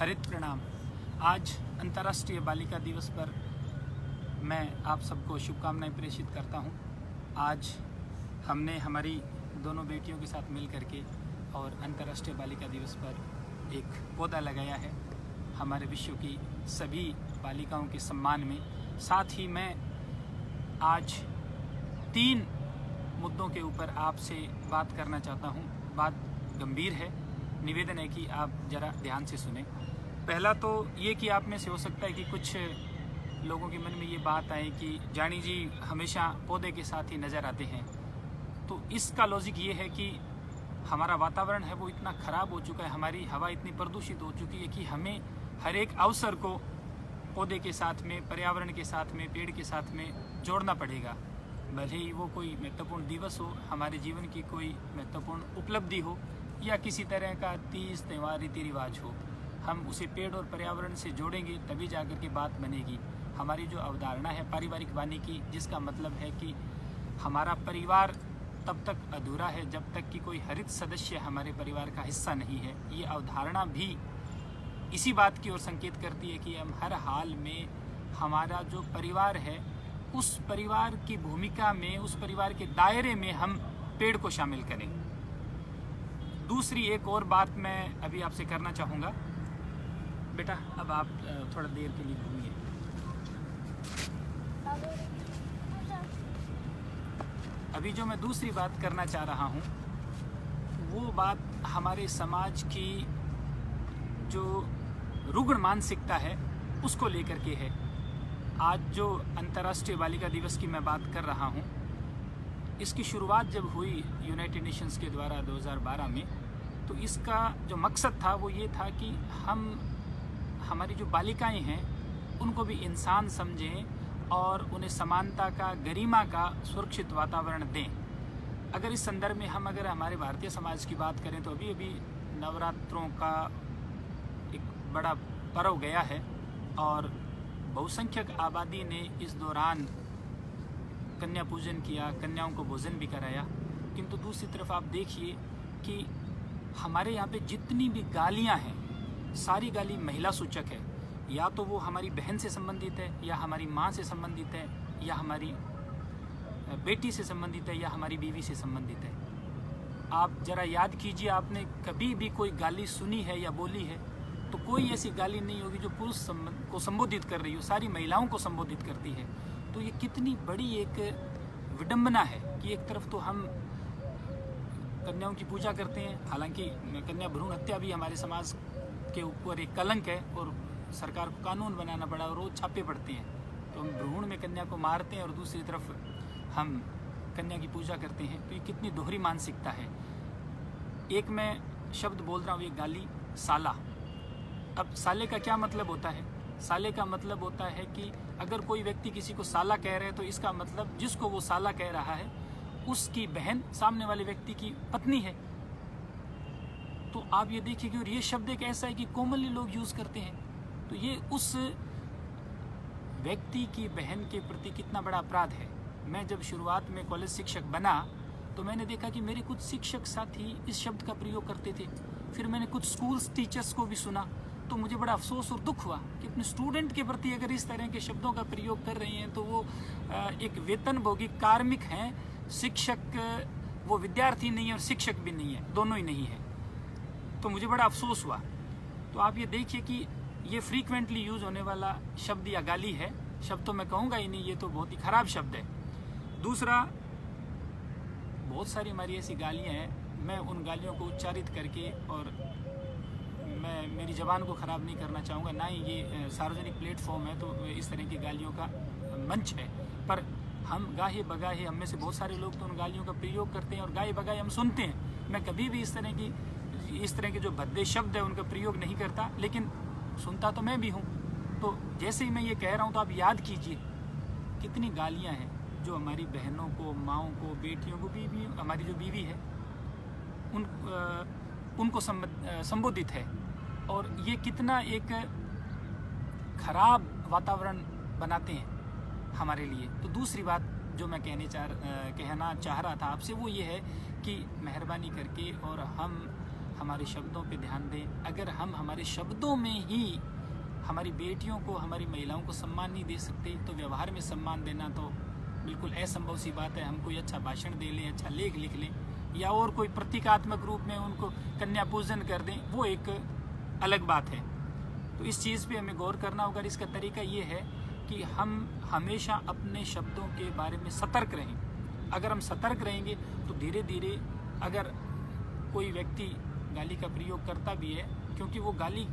हरित प्रणाम। आज अंतर्राष्ट्रीय बालिका दिवस पर मैं आप सबको शुभकामनाएं प्रेषित करता हूं। आज हमने हमारी दोनों बेटियों के साथ मिल करके और अंतर्राष्ट्रीय बालिका दिवस पर एक पौधा लगाया है हमारे विश्व की सभी बालिकाओं के सम्मान में। साथ ही मैं आज 3 मुद्दों के ऊपर आपसे बात करना चाहता हूं। बात गंभीर है, निवेदन है कि आप ज़रा ध्यान से सुने। पहला तो ये कि आप में से हो सकता है कि कुछ लोगों के मन में ये बात आए कि जानी जी हमेशा पौधे के साथ ही नज़र आते हैं। तो इसका लॉजिक ये है कि हमारा वातावरण है वो इतना ख़राब हो चुका है, हमारी हवा इतनी प्रदूषित हो चुकी है कि हमें हर एक अवसर को पौधे के साथ में, पर्यावरण के साथ में, पेड़ के साथ में जोड़ना पड़ेगा। भले ही वो कोई महत्वपूर्ण दिवस हो, हमारे जीवन की कोई महत्वपूर्ण उपलब्धि हो या किसी तरह का तीज त्यौहार रीति रिवाज हो, हम उसे पेड़ और पर्यावरण से जोड़ेंगे तभी जाकर के बात बनेगी। हमारी जो अवधारणा है पारिवारिक वाणी की, जिसका मतलब है कि हमारा परिवार तब तक अधूरा है जब तक कि कोई हरित सदस्य हमारे परिवार का हिस्सा नहीं है। ये अवधारणा भी इसी बात की ओर संकेत करती है कि हम हर हाल में हमारा जो परिवार है उस परिवार की भूमिका में, उस परिवार के दायरे में हम पेड़ को शामिल करें। दूसरी एक और बात मैं अभी आपसे करना चाहूँगा। बेटा अब आप थोड़ा देर के लिए घूमिए। अभी जो मैं दूसरी बात करना चाह रहा हूँ वो बात हमारे समाज की जो रुग्ण मानसिकता है उसको लेकर के है। आज जो अंतर्राष्ट्रीय बालिका दिवस की मैं बात कर रहा हूँ, इसकी शुरुआत जब हुई यूनाइटेड नेशंस के द्वारा 2012 में, तो इसका जो मकसद था वो ये था कि हम हमारी जो बालिकाएं हैं उनको भी इंसान समझें और उन्हें समानता का, गरिमा का सुरक्षित वातावरण दें। अगर इस संदर्भ में हम अगर हमारे भारतीय समाज की बात करें तो अभी नवरात्रों का एक बड़ा पर्व गया है और बहुसंख्यक आबादी ने इस दौरान कन्या पूजन किया, कन्याओं को भोजन भी कराया। किंतु दूसरी तरफ आप देखिए कि हमारे यहाँ पे जितनी भी गालियाँ हैं सारी गाली महिला सूचक है। या तो वो हमारी बहन से संबंधित है, या हमारी माँ से संबंधित है, या हमारी बेटी से संबंधित है, या हमारी बीवी से संबंधित है। आप ज़रा याद कीजिए, आपने कभी भी कोई गाली सुनी है या बोली है तो कोई ऐसी गाली नहीं होगी जो पुरुष को संबोधित कर रही हो, सारी महिलाओं को संबोधित करती है। तो ये कितनी बड़ी एक विडंबना है कि एक तरफ तो हम कन्याओं की पूजा करते हैं, हालांकि कन्या भ्रूण हत्या भी हमारे समाज के ऊपर एक कलंक है और सरकार को कानून बनाना पड़ा और रोज छापे पड़ते हैं। तो हम भ्रूण में कन्या को मारते हैं और दूसरी तरफ हम कन्या की पूजा करते हैं। तो ये कितनी दोहरी मानसिकता है। एक मैं शब्द बोल रहा हूँ, ये गाली, साला। अब साले का क्या मतलब होता है? साले का मतलब होता है कि अगर कोई व्यक्ति किसी को साला कह रहे हैं तो इसका मतलब जिसको वो साला कह रहा है उसकी बहन सामने वाले व्यक्ति की पत्नी है। तो आप ये देखिए कि और ये शब्द एक ऐसा है कि कॉमनली लोग यूज़ करते हैं। तो ये उस व्यक्ति की बहन के प्रति कितना बड़ा अपराध है। मैं जब शुरुआत में कॉलेज शिक्षक बना तो मैंने देखा कि मेरे कुछ शिक्षक साथी इस शब्द का प्रयोग करते थे। फिर मैंने कुछ स्कूल्स टीचर्स को भी सुना तो मुझे बड़ा अफसोस और दुख हुआ कि अपने स्टूडेंट के प्रति अगर इस तरह के शब्दों का प्रयोग कर रही हैं तो वो एक वेतनभोगी कार्मिक हैं। शिक्षक वो विद्यार्थी नहीं है और शिक्षक भी नहीं है, दोनों ही नहीं है। तो मुझे बड़ा अफसोस हुआ। तो आप ये देखिए कि ये फ्रीक्वेंटली यूज़ होने वाला शब्द या गाली है। शब्द तो मैं कहूँगा ही नहीं, ये तो बहुत ही ख़राब शब्द है। दूसरा, बहुत सारी हमारी ऐसी गालियाँ हैं, मैं उन गालियों को उच्चारित करके और मैं मेरी ज़बान को ख़राब नहीं करना चाहूँगा, ना ही ये सार्वजनिक प्लेटफॉर्म है तो इस तरह की गालियों का मंच है। पर हम गाहे बगाहे, हम में से बहुत सारे लोग तो उन गालियों का प्रयोग करते हैं और गाहे बगाहे हम सुनते हैं। मैं कभी भी इस तरह के जो भद्दे शब्द है उनका प्रयोग नहीं करता, लेकिन सुनता तो मैं भी हूँ। तो जैसे ही मैं ये कह रहा हूँ तो आप याद कीजिए कितनी गालियाँ हैं जो हमारी बहनों को, माँओं को, बेटियों को, बीवी, हमारी जो बीवी है उनको संबोधित है। और ये कितना एक खराब वातावरण बनाते हैं हमारे लिए। तो दूसरी बात जो मैं कहना चाह रहा था आपसे वो ये है कि मेहरबानी करके और हम हमारे शब्दों पे ध्यान दें। अगर हम हमारे शब्दों में ही हमारी बेटियों को, हमारी महिलाओं को सम्मान नहीं दे सकते, तो व्यवहार में सम्मान देना तो बिल्कुल असंभव सी बात है। हम कोई अच्छा भाषण दे लें, अच्छा लेख लिख लें, या और कोई प्रतीकात्मक रूप में उनको कन्या पूजन कर दें, वो एक अलग बात है। तो इस चीज़ पे हमें गौर करना होगा। इसका तरीका ये है कि हम हमेशा अपने शब्दों के बारे में सतर्क रहें। अगर हम सतर्क रहेंगे तो धीरे धीरे, अगर कोई व्यक्ति गाली का प्रयोग करता भी है, क्योंकि वो गाली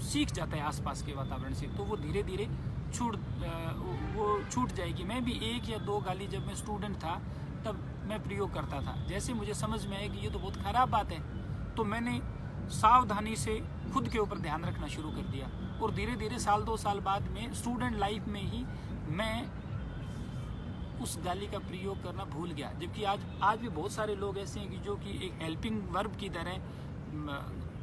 सीख जाता है आसपास के वातावरण से, तो वो धीरे धीरे छूट जाएगी। मैं भी 1 या 2 गाली जब मैं स्टूडेंट था तब मैं प्रयोग करता था। जैसे मुझे समझ में आया कि ये तो बहुत ख़राब बात है, तो मैंने सावधानी से खुद के ऊपर ध्यान रखना शुरू कर दिया, और धीरे धीरे 1-2 साल बाद में स्टूडेंट लाइफ में ही मैं उस गाली का प्रयोग करना भूल गया। जबकि आज भी बहुत सारे लोग ऐसे हैं कि जो कि एक हेल्पिंग वर्ब की तरह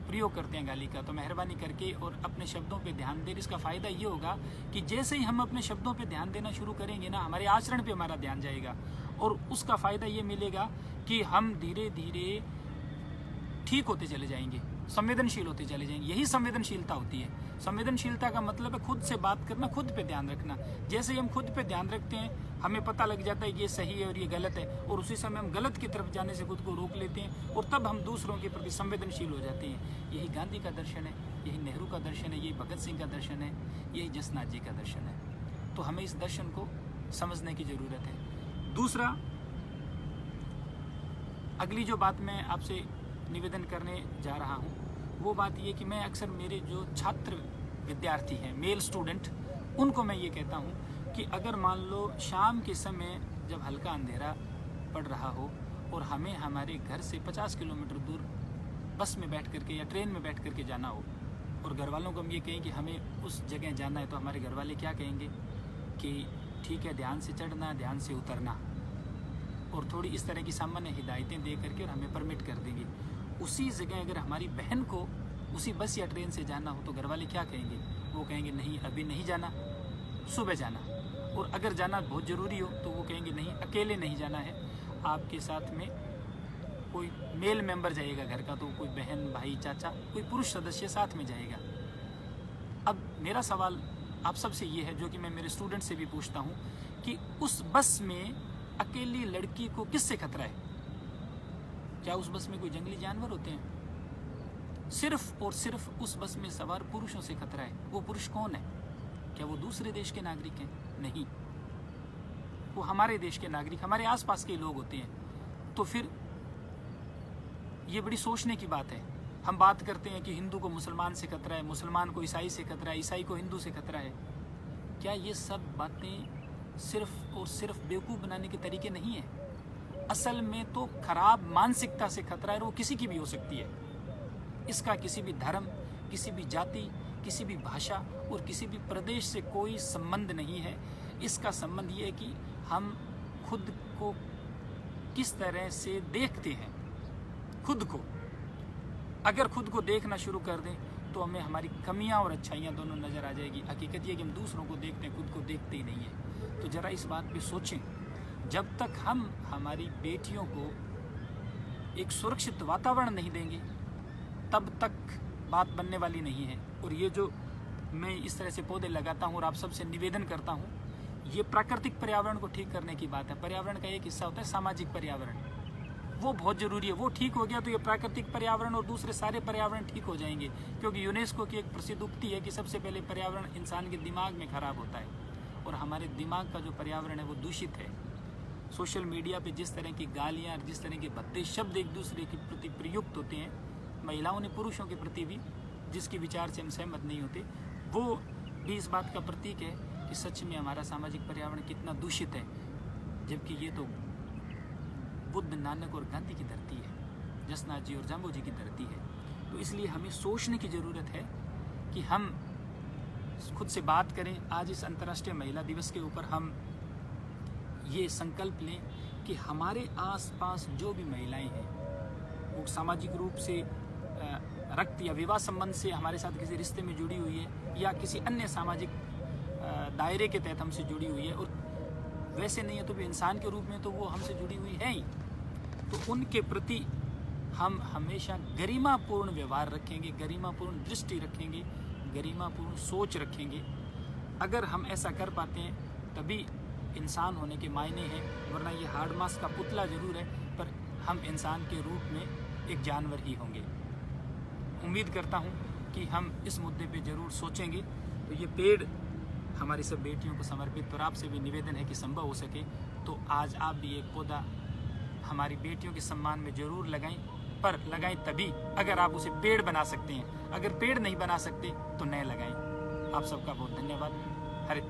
प्रयोग करते हैं गाली का। तो मेहरबानी करके और अपने शब्दों पे ध्यान दें। इसका फ़ायदा ये होगा कि जैसे ही हम अपने शब्दों पे ध्यान देना शुरू करेंगे ना, हमारे आचरण पे हमारा ध्यान जाएगा, और उसका फ़ायदा ये मिलेगा कि हम धीरे धीरे ठीक होते चले जाएंगे, संवेदनशील होते चले जाएंगे। यही संवेदनशीलता होती है। संवेदनशीलता का मतलब है खुद से बात करना, खुद पे ध्यान रखना। जैसे ही हम खुद पे ध्यान रखते हैं, हमें पता लग जाता है कि ये सही है और ये गलत है, और उसी समय हम गलत की तरफ जाने से खुद को रोक लेते हैं, और तब हम दूसरों के प्रति संवेदनशील हो जाते हैं। यही गांधी का दर्शन है, यही नेहरू का दर्शन है, यही भगत सिंह का दर्शन है, यही जसनाथ जी का दर्शन है। तो हमें इस दर्शन को समझने की ज़रूरत है। दूसरा, अगली जो बात मैं आपसे निवेदन करने जा रहा हूँ, वो बात ये कि मैं अक्सर मेरे जो छात्र विद्यार्थी हैं, मेल स्टूडेंट, उनको मैं ये कहता हूँ कि अगर मान लो शाम के समय जब हल्का अंधेरा पड़ रहा हो और हमें हमारे घर से 50 किलोमीटर दूर बस में बैठ करके या ट्रेन में बैठ करके जाना हो, और घर वालों को हम ये कहें कि हमें उस जगह जाना है, तो हमारे घर वाले क्या कहेंगे कि ठीक है, ध्यान से चढ़ना, ध्यान से उतरना, और थोड़ी इस तरह की सामान्य हिदायतें दे करके और हमें परमिट कर देंगे। उसी जगह अगर हमारी बहन को उसी बस या ट्रेन से जाना हो तो घर वाले क्या कहेंगे? वो कहेंगे नहीं, अभी नहीं जाना, सुबह जाना। और अगर जाना बहुत ज़रूरी हो तो वो कहेंगे नहीं, अकेले नहीं जाना है, आपके साथ में कोई मेल मेंबर जाएगा घर का, तो कोई बहन, भाई, चाचा, कोई पुरुष सदस्य साथ में जाएगा। अब मेरा सवाल आप सबसे ये है, जो कि मैं मेरे स्टूडेंट से भी पूछता हूँ, कि उस बस में अकेली लड़की को किससे खतरा है? क्या उस बस में कोई जंगली जानवर होते हैं? सिर्फ और सिर्फ उस बस में सवार पुरुषों से खतरा है। वो पुरुष कौन है? क्या वो दूसरे देश के नागरिक हैं? नहीं, वो हमारे देश के नागरिक, हमारे आसपास के लोग होते हैं। तो फिर ये बड़ी सोचने की बात है। हम बात करते हैं कि हिंदू को मुसलमान से खतरा है, मुसलमान को ईसाई से खतरा है, ईसाई को हिंदू से खतरा है। क्या ये सब बातें सिर्फ और सिर्फ बेवकूफ़ बनाने के तरीके नहीं है? असल में तो खराब मानसिकता से खतरा है, वो किसी की भी हो सकती है। इसका किसी भी धर्म, किसी भी जाति, किसी भी भाषा और किसी भी प्रदेश से कोई संबंध नहीं है। इसका संबंध ये है कि हम खुद को किस तरह से देखते हैं। खुद को अगर खुद को देखना शुरू कर दें तो हमें हमारी कमियां और अच्छाइयां दोनों नज़र आ जाएगी। हकीकत ये कि हम दूसरों को देखते हैं, खुद को देखते ही नहीं है। तो ज़रा इस बात पे सोचें। जब तक हम हमारी बेटियों को एक सुरक्षित वातावरण नहीं देंगे, तब तक बात बनने वाली नहीं है। और ये जो मैं इस तरह से पौधे लगाता हूँ और आप सबसे निवेदन करता हूँ, ये प्राकृतिक पर्यावरण को ठीक करने की बात है। पर्यावरण का एक हिस्सा होता है सामाजिक पर्यावरण, वो बहुत ज़रूरी है। वो ठीक हो गया तो ये प्राकृतिक पर्यावरण और दूसरे सारे पर्यावरण ठीक हो जाएंगे। क्योंकि यूनेस्को की एक प्रसिद्ध उक्ति है कि सबसे पहले पर्यावरण इंसान के दिमाग में खराब होता है, और हमारे दिमाग का जो पर्यावरण है वो दूषित है। सोशल मीडिया पे जिस तरह की गालियाँ, जिस तरह के भद्दे शब्द एक दूसरे के प्रति प्रयुक्त होते हैं, महिलाओं ने पुरुषों के प्रति भी, जिसके विचार से हम सहमत नहीं होते, वो भी इस बात का प्रतीक है कि सच में हमारा सामाजिक पर्यावरण कितना दूषित है। जबकि ये तो बुद्ध, नानक और गांधी की धरती है, जसनाथ जी और जाम्बो जी की धरती है। तो इसलिए हमें सोचने की ज़रूरत है कि हम खुद से बात करें। आज इस अंतर्राष्ट्रीय महिला दिवस के ऊपर हम ये संकल्प लें कि हमारे आसपास जो भी महिलाएं हैं, वो सामाजिक रूप से रक्त या विवाह संबंध से हमारे साथ किसी रिश्ते में जुड़ी हुई है, या किसी अन्य सामाजिक दायरे के तहत हमसे जुड़ी हुई है, और वैसे नहीं है तो भी इंसान के रूप में तो वो हमसे जुड़ी हुई है ही, तो उनके प्रति हम हमेशा गरिमापूर्ण व्यवहार रखेंगे, गरिमापूर्ण दृष्टि रखेंगे, गरिमापूर्ण सोच रखेंगे। अगर हम ऐसा कर पाते हैं तभी इंसान होने के मायने हैं, वरना ये हार्ड मास का पुतला जरूर है पर हम इंसान के रूप में एक जानवर ही होंगे। उम्मीद करता हूँ कि हम इस मुद्दे पे ज़रूर सोचेंगे। तो ये पेड़ हमारी सब बेटियों को समर्पित, और आपसे भी निवेदन है कि संभव हो सके तो आज आप भी एक पौधा हमारी बेटियों के सम्मान में ज़रूर लगाएं, पर लगाएं तभी अगर आप उसे पेड़ बना सकते हैं। अगर पेड़ नहीं बना सकते तो न लगाएं। आप सबका बहुत धन्यवाद। हरे